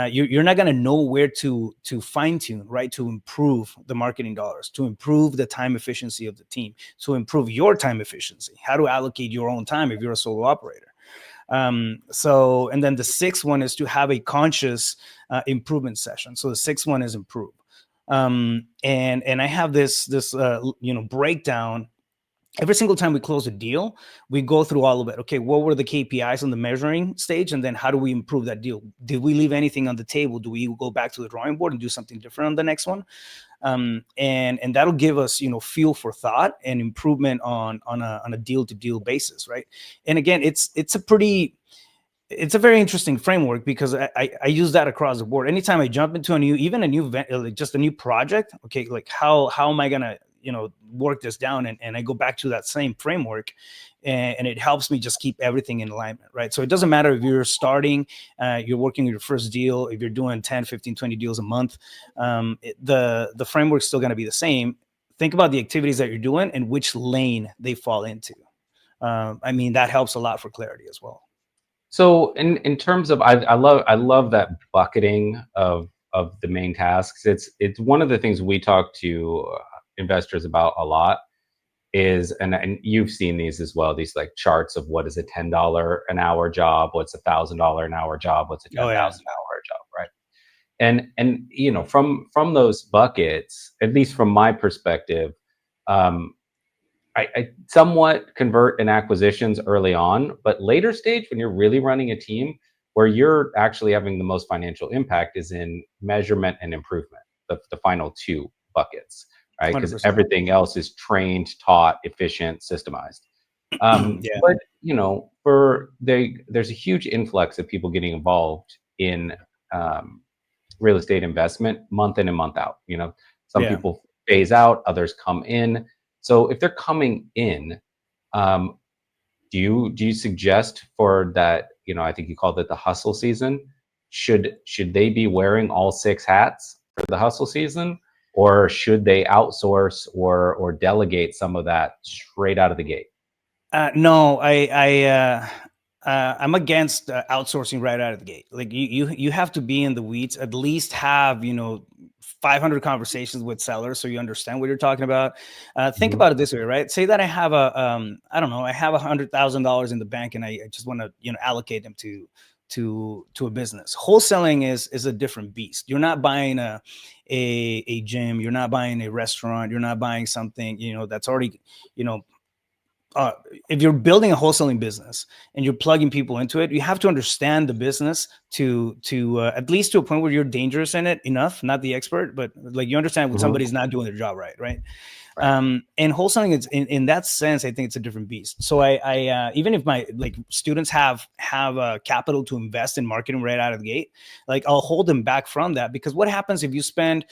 you're not going to know where to fine tune, right? To improve the marketing dollars, to improve the time efficiency of the team, to improve your time efficiency, how to allocate your own time if you're a solo operator. And then the sixth one is to have a conscious improvement session. So the sixth one is improve. And I have this breakdown. Every single time we close a deal, we go through all of it. Okay, what were the KPIs on the measuring stage? And then how do we improve that deal? Did we leave anything on the table? Do we go back to the drawing board and do something different on the next one? And that'll give us, fuel for thought and improvement on a deal to deal basis, right? And again, it's a very interesting framework because I use that across the board. Anytime I jump into just a new project, okay, like how am I gonna work this down, and I go back to that same framework, and it helps me just keep everything in alignment, right? So it doesn't matter if you're starting, you're working your first deal, if you're doing 10, 15, 20 deals a month, the framework's still going to be the same. Think about the activities that you're doing and which lane they fall into. I mean, that helps a lot for clarity as well. So in terms of, I love that bucketing of the main tasks. It's one of the things we talk to investors about a lot is, and you've seen these as well, these like charts of what is a $10 an hour job, what's a $1,000 an hour job, what's a 10,000 hour job, right? And from those buckets, at least from my perspective, I somewhat convert in acquisitions early on, but later stage when you're really running a team, where you're actually having the most financial impact is in measurement and improvement, the final two buckets, right? Because 100%. everything else is trained, taught, efficient, systemized. Yeah. But there's a huge influx of people getting involved in real estate investment month in and month out. Some people phase out, others come in. So if they're coming in, do you suggest for that? I think you called it the hustle season. Should they be wearing all six hats for the hustle season, or should they outsource or delegate some of that straight out of the gate? No, I'm against outsourcing right out of the gate. Like you have to be in the weeds, at least have 500 conversations with sellers so you understand what you're talking about. Think about it this way, right? Say that I have I don't know, I have $100,000 in the bank and I just want to allocate them to a business. Wholesaling is a different beast. You're not buying a gym, you're not buying a restaurant, you're not buying something that's already if you're building a wholesaling business and you're plugging people into it, you have to understand the business to at least to a point where you're dangerous in it enough, not the expert, but like you understand when somebody's not doing their job right. Right. And wholesaling is in that sense, I think it's a different beast. So I even if my students have capital to invest in marketing right out of the gate, like I'll hold them back from that, because what happens if you spend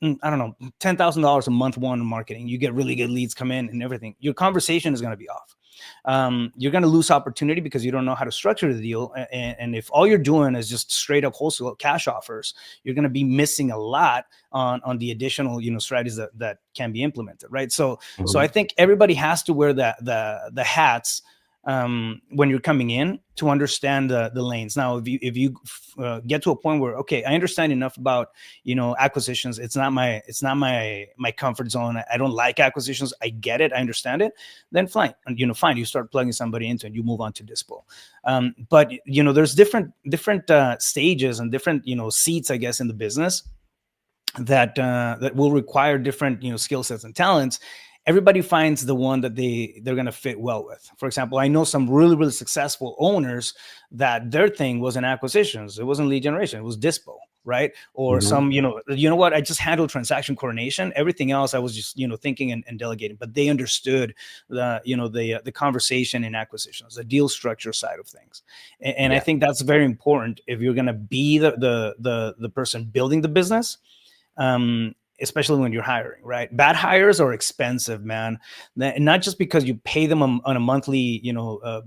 I don't know, $10,000 a month on marketing, you get really good leads come in and everything, your conversation is going to be off. You're going to lose opportunity because you don't know how to structure the deal. And if all you're doing is just straight up wholesale cash offers, you're going to be missing a lot on the additional, strategies that can be implemented. Right. So I think everybody has to wear the hats when you're coming in to understand the lanes. Now, if you get to a point where, okay, I understand enough about, acquisitions, it's not my comfort zone. I don't like acquisitions. I get it. I understand it. Then fine. And, fine. You start plugging somebody into it and you move on to dispo. But, there's different stages and different, seats, I guess, in the business that will require different, skill sets and talents. Everybody finds the one that they're going to fit well with. For example, I know some really, really successful owners that their thing wasn't acquisitions. It wasn't lead generation. It was dispo. right? Or some, what, I just handled transaction coordination. Everything else I was just, thinking and delegating. But they understood the conversation and acquisitions, the deal structure side of things. And I think that's very important if you're going to be the person building the business. Especially when you're hiring, right? Bad hires are expensive, man. Not just because you pay them on a monthly,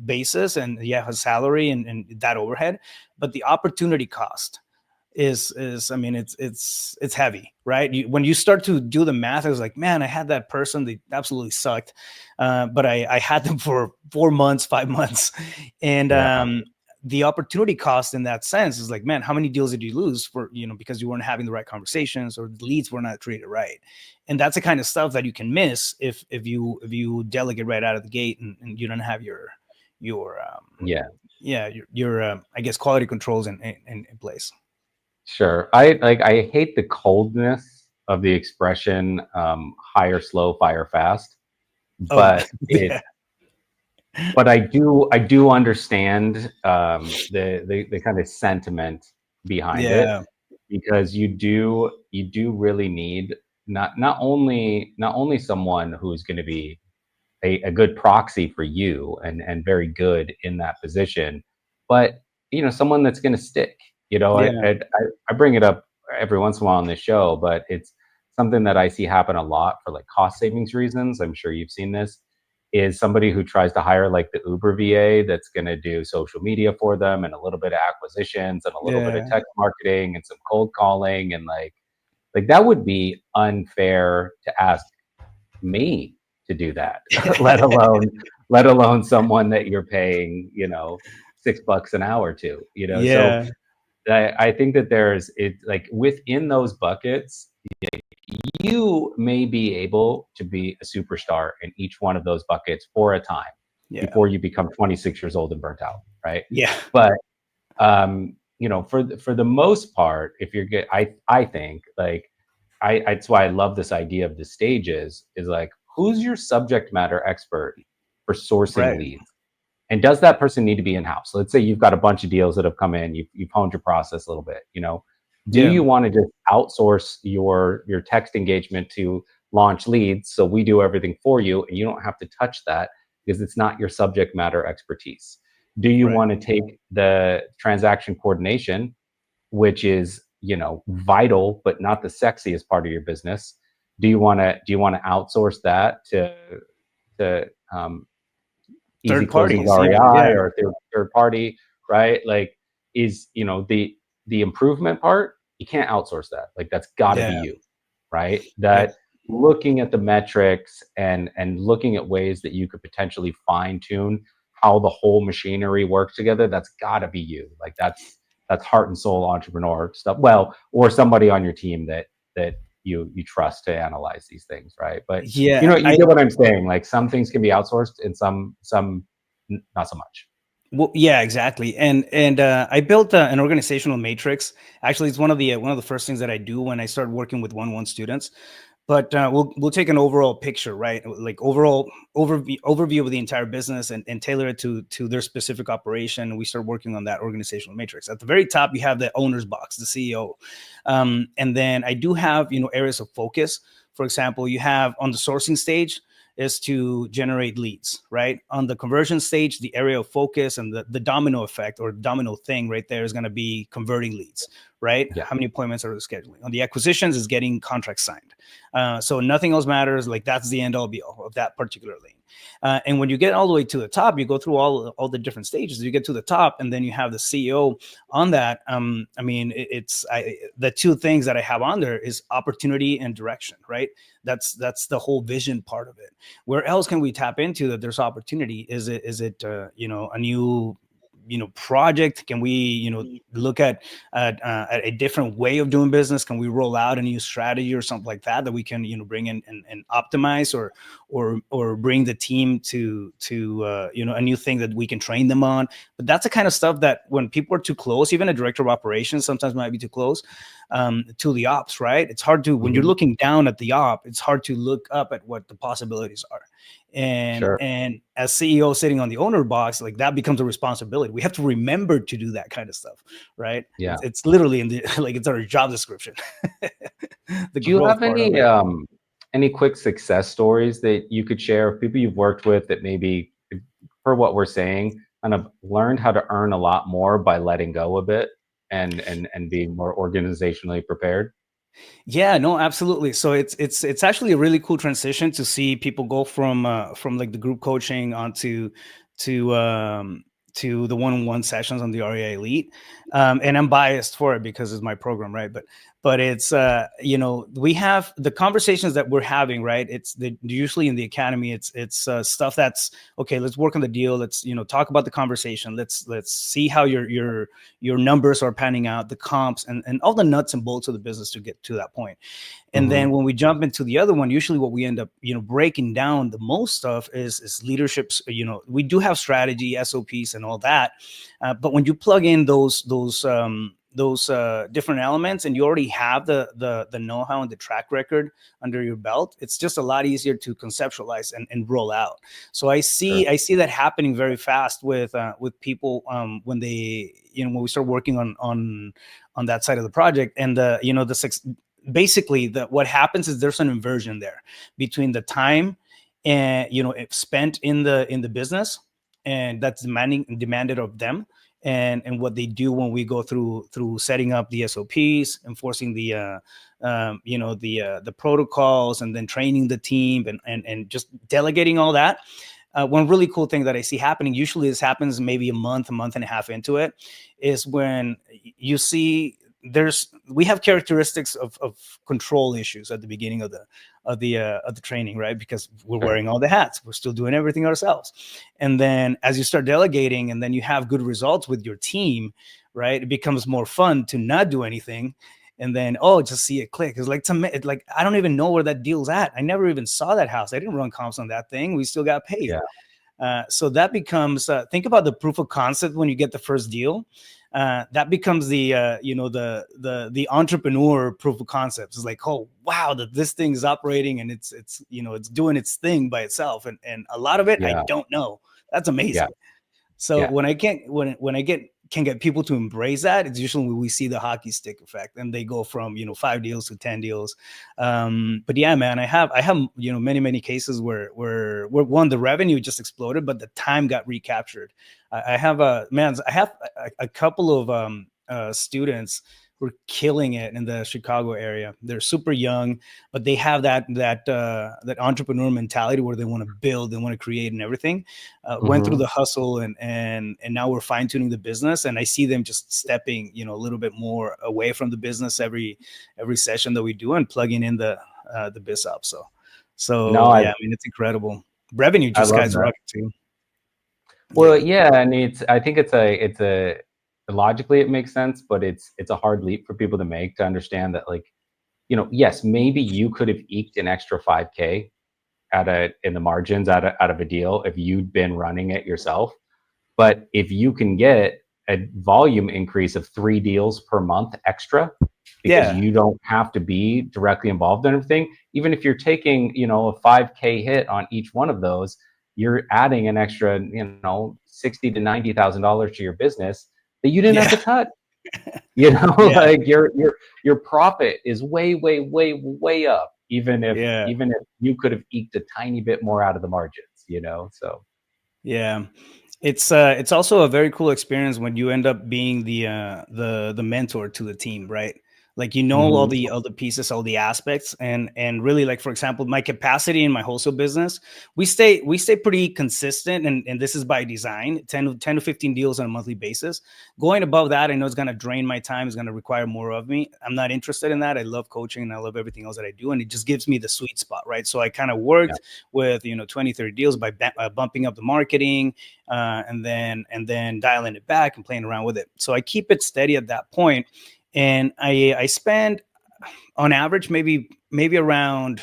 basis, and you have a salary and that overhead, but the opportunity cost is I mean, it's heavy, right? When you start to do the math, I was like, man, I had that person, they absolutely sucked, but I had them for 4 months, 5 months, and the opportunity cost in that sense is like, man, how many deals did you lose for, because you weren't having the right conversations or the leads were not treated right? And that's the kind of stuff that you can miss if you delegate right out of the gate, and you don't have your I guess quality controls in place. Sure. I hate the coldness of the expression hire slow, fire fast, but yeah. but I do understand the kind of sentiment behind it, Yeah. because you do really need not only someone who's going to be a good proxy for you and very good in that position, but someone that's going to stick. Yeah. I bring it up every once in a while on this show, but it's something that I see happen a lot for like cost savings reasons. I'm sure you've seen this. Is somebody who tries to hire like the Uber VA that's going to do social media for them and a little bit of acquisitions and a little bit of Yeah. text marketing and some cold calling, and like that would be unfair to ask me to do that, let alone someone that you're paying, $6 an hour to, So Yeah. I think that there's it like within those buckets, you may be able to be a superstar in each one of those buckets for a time Yeah. before you become 26 years old and burnt out, right? Yeah. But for the most part, if you're good, I think like that's why I love this idea of the stages, is like, who's your subject matter expert for sourcing Right. leads? And does that person need to be in-house? Let's say you've got a bunch of deals that have come in, you've honed your process a little bit, Do Yeah. you want to just outsource your text engagement to launch leads, so we do everything for you and you don't have to touch that because it's not your subject matter expertise? Do you Right. want to take the transaction coordination, which is vital but not the sexiest part of your business? Do you want to outsource that to Easy Third Closings parties. Yeah. REI Yeah. or third party, right? Like, is the improvement part, you can't outsource that. Like, that's got to be Yeah. you, right? Yeah. That looking at the metrics and looking at ways that you could potentially fine tune how the whole machinery works together, that's got to be you. Like, that's heart and soul entrepreneur stuff. Well, or somebody on your team that you trust to analyze these things, right? But Yeah. you get what I'm saying. Like, some things can be outsourced and some not so much. Well, yeah, exactly. And I built an organizational matrix. Actually, it's one of the first things that I do when I start working with one students. But we'll take an overall picture, right? Like overall overview of the entire business, and tailor it to their specific operation. We start working on that organizational matrix. At the very top, you have the owner's box, the CEO, and then I do have areas of focus. For example, you have on the sourcing stage is to generate leads, right? On the conversion stage, the area of focus and the domino effect or domino thing right there is going to be converting leads, right? Yeah. How many appointments are they scheduling? On the acquisitions is getting contracts signed. So nothing else matters. Like, that's the end all be all of that particular lane. And when you get all the way to the top, you go through all the different stages. You get to the top, and then you have the CEO on that. I mean, the two things that I have on there is opportunity and direction, right? That's the whole vision part of it. Where else can we tap into that there's opportunity? Is it a new project? Can we look at a different way of doing business? Can we roll out a new strategy or something like that we can bring in and optimize, or bring the team to a new thing that we can train them on? But that's the kind of stuff that when people are too close, even a director of operations sometimes might be too close to the ops, right? It's hard to, when you're looking down at the op, it's hard to look up at what the possibilities are. Sure. And as CEO sitting on the owner box, like that becomes a responsibility. We have to remember to do that kind of stuff, right? Yeah. It's literally in the like it's our job description. The Do you growth have part of it. any quick success stories that you could share of people you've worked with that maybe, for what we're saying, kind of learned how to earn a lot more by letting go a bit and being more organizationally prepared? Yeah, no, absolutely. So it's actually a really cool transition to see people go from like the group coaching onto to um to the one-on-one sessions on the REI Elite. And I'm biased for it because it's my program, right? But it's we have the conversations that we're having, right? Usually in the academy, it's stuff that's okay. Let's work on the deal. Let's talk about the conversation. Let's see how your numbers are panning out, the comps, and all the nuts and bolts of the business to get to that point. And then Hmm. when we jump into the other one, usually what we end up breaking down the most stuff is leaderships. We do have strategy, SOPs, and all that, but when you plug in those different elements, and you already have the know-how and the track record under your belt, it's just a lot easier to conceptualize and roll out. So Sure. I see that happening very fast with people when they when we start working on that side of the project. And basically what happens is there's an inversion there between the time and spent in the business, and that's demanded of them, and what they do when we go through setting up the SOPs, enforcing the protocols, and then training the team, and just delegating all that. One really cool thing that I see happening, usually this happens maybe a month and a half into it, is when you see we have characteristics of control issues at the beginning of the training, right? Because we're Sure. wearing all the hats, we're still doing everything ourselves. And then as you start delegating, and then you have good results with your team, right, it becomes more fun to not do anything. And then just see it click. It's like I don't even know where that deal's at. I never even saw that house. I didn't run comps on that thing. We still got paid. Yeah. So that becomes think about the proof of concept when you get the first deal. That becomes the entrepreneur proof of concept. It's like, oh wow, that this thing is operating, and it's doing its thing by itself, and a lot of it I Yeah. don't know. That's Yeah. amazing. So Yeah. when I can't when I can get people to embrace that, it's usually when we see the hockey stick effect, and they go from 5 deals to 10 deals. But yeah, man, I have many cases where one, the revenue just exploded, but the time got recaptured. I have a couple of students who are killing it in the Chicago area. They're super young, but they have that entrepreneur mentality where they want to build, they want to create, and everything. Went through Hmm. the hustle, and now we're fine tuning the business, and I see them just stepping a little bit more away from the business every session that we do, and plugging in the biz up. No, So yeah, I mean, it's incredible. Revenue I just love that. skyrocket too. Well, Yeah, yeah, and I think it's a logically it makes sense, but it's a hard leap for people to make, to understand that, like, yes, maybe you could have eked an extra 5K in the margins out of a deal if you'd been running it yourself. But if you can get a volume increase of 3 deals per month extra, because yeah, you don't have to be directly involved in everything, even if you're taking, a 5K hit on each one of those, you're adding an extra, $60,000 to $90,000 to your business that you didn't have yeah, to touch. yeah, Like your profit is way, way, way, way up, even if yeah. even if you could have eked a tiny bit more out of the margins. So Yeah. It's also a very cool experience when you end up being the mentor to the team, right? Like all mhm. the pieces, all the aspects, and really, like, for example, my capacity in my wholesale business, we stay pretty consistent, and this is by design, 10 to 15 deals on a monthly basis. Going above that, I know it's going to drain my time, it's going to require more of me. I'm not interested in that. I love coaching, and I love everything else that I do, and it just gives me the sweet spot, right? So I kind of Yeah. worked with 20, 30 deals by bumping up the marketing, and then dialing it back and playing around with it. So I keep it steady at that point, and I spend on average maybe around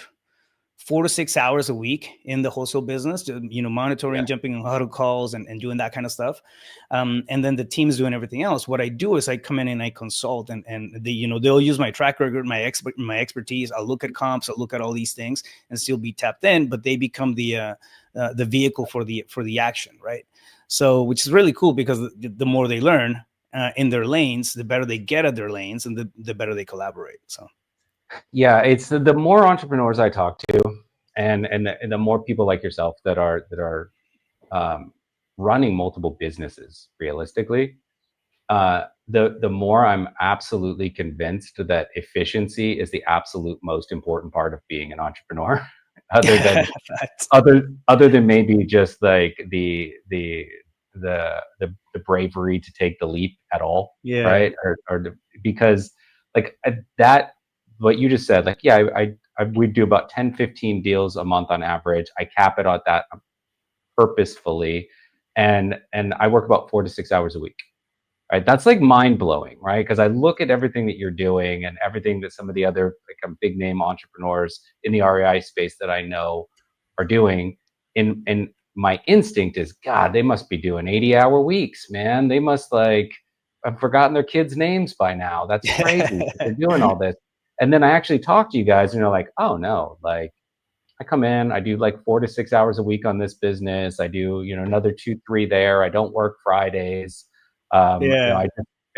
4 to 6 hours a week in the wholesale business, monitoring, jumping on huddle calls and doing that kind of stuff. And then the team's doing everything else. What I do is I come in and I consult, and they'll use my track record, my expertise. I'll look at comps, I'll look at all these things and still be tapped in, but they become the vehicle for the action, right? So, which is really cool, because the more they learn in their lanes, the better they get at their lanes, and the better they collaborate. So, yeah, it's the more entrepreneurs I talk to, and the more people like yourself that are running multiple businesses realistically, the more I'm absolutely convinced that efficiency is the absolute most important part of being an entrepreneur, other than other than maybe just like the bravery to take the leap at all, right? Because like that, what you just said, like, yeah, we do about 10-15 deals a month on average. I cap it at that purposefully, and I work about 4 to 6 hours a week. Right, that's like mind blowing, right? Because I look at everything that you're doing and everything that some of the other like big name entrepreneurs in the REI space that I know are doing. And my instinct is, God, they must be doing 80-hour weeks, man. They must like have forgotten their kids' names by now. That's crazy. They're doing all this. And then I actually talk to you guys, and you're like, oh no, like I come in, I do like 4 to 6 hours a week on this business. I do, another 2-3 there. I don't work Fridays. I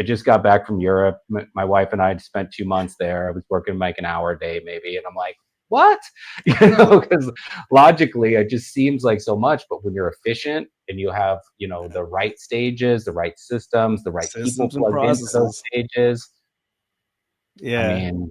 just got back from Europe. My wife and I had spent 2 months there. I was working like an hour a day maybe. And I'm like, what? Because logically it just seems like so much. But when you're efficient and you have, the right stages, the right systems, the right people plugged into those stages. I mean,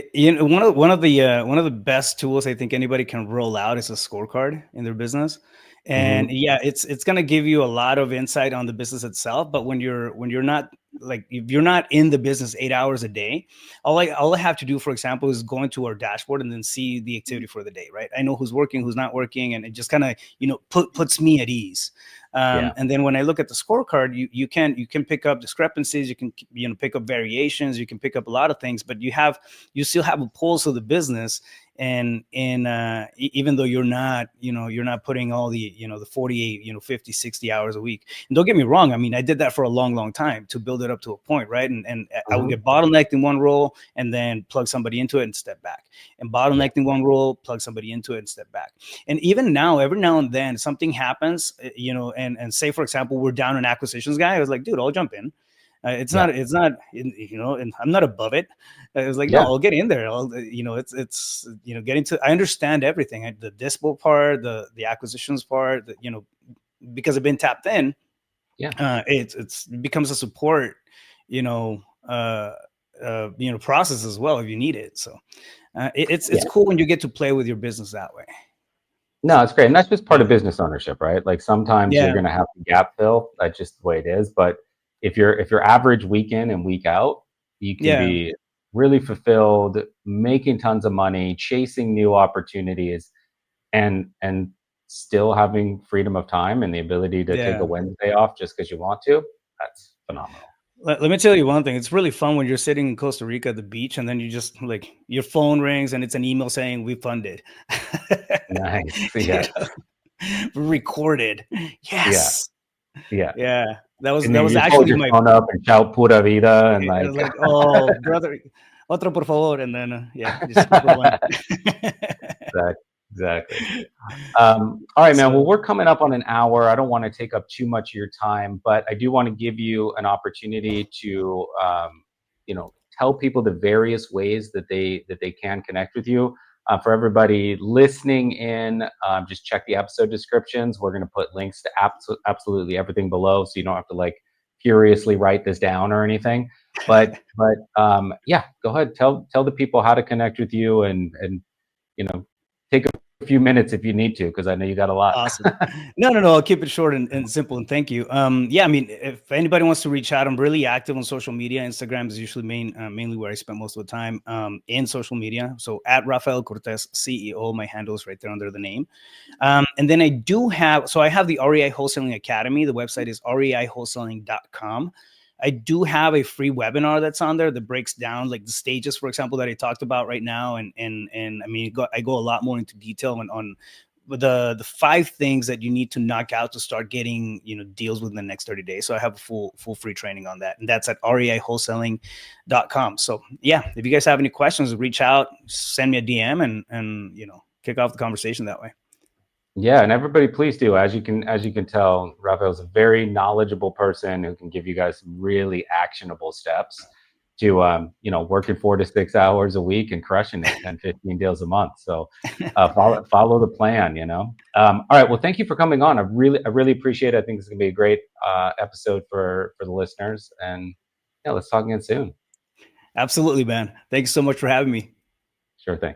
one of the best tools I think anybody can roll out is a scorecard in their business. And it's going to give you a lot of insight on the business itself. But when you're not, like, if you're not in the business 8 hours a day, all I have to do, for example, is go into our dashboard and then see the activity for the day, right? I know who's working, who's not working, and it just kind of, puts me at ease. And then when I look at the scorecard, you can pick up discrepancies, you can pick up variations, you can pick up a lot of things, but you still have a pulse of the business. And even though you're not putting all the the 48 50 60 hours a week. And don't get me wrong, I mean, I did that for a long time to build it up to a point, right? And I would get bottlenecked in one role and then plug somebody into it and step back, and bottlenecked in one role, plug somebody into it and step back. And even now, every now and then something happens, and say, for example, we're down an acquisitions guy. I was like, dude, I'll jump in. It's not, and I'm not above it. I was like, no, I'll get in there. It's getting to, I understand everything, the dispo part, the acquisitions part, because I've been tapped in. It becomes a support, process as well if you need it. So it's cool when you get to play with your business that way. No, it's great. And that's just part of business ownership, right? Like sometimes you're going to have to gap fill. That's just the way it is. But if you're average week in and week out, you can be really fulfilled, making tons of money, chasing new opportunities, and still having freedom of time and the ability to take a Wednesday off just because you want to. That's phenomenal. Let me tell you one thing. It's really fun when you're sitting in Costa Rica at the beach, and then you just, like, your phone rings and it's an email saying we funded. Nice. Yeah. Recorded. Yes. Yeah. That was actually my phone up and shout pura vida and like, oh, brother, otro por favor, and then just keep rolling. Exactly. All right, man. Well, we're coming up on an hour. I don't want to take up too much of your time, but I do want to give you an opportunity to, tell people the various ways that they can connect with you. For everybody listening in, just check the episode descriptions. We're going to put links to absolutely everything below, so you don't have to like furiously write this down or anything. But yeah, go ahead. Tell the people how to connect with you, and take a few minutes if you need to, because I know you got a lot. Awesome. No. I'll keep it short and simple. And thank you. I mean, if anybody wants to reach out, I'm really active on social media. Instagram is usually mainly where I spend most of the time in social media. So at Rafael Cortez, CEO, my handle is right there under the name. And then I have the REI Wholesaling Academy. The website is reiwholesaling.com. I do have a free webinar that's on there that breaks down like the stages, for example, that I talked about right now. And I mean, I go a lot more into detail on the 5 things that you need to knock out to start getting, deals within the next 30 days. So I have a full free training on that. And that's at reiwholesaling.com. So yeah, if you guys have any questions, reach out, send me a DM and kick off the conversation that way. Yeah, and everybody, please do. As you can tell, Rafael's a very knowledgeable person who can give you guys some really actionable steps to, working 4 to 6 hours a week and crushing it, 10, 15 deals a month. So, follow the plan. All right. Well, thank you for coming on. I really appreciate it. I think it's gonna be a great episode for the listeners. And yeah, let's talk again soon. Absolutely, man. Thank you so much for having me. Sure thing.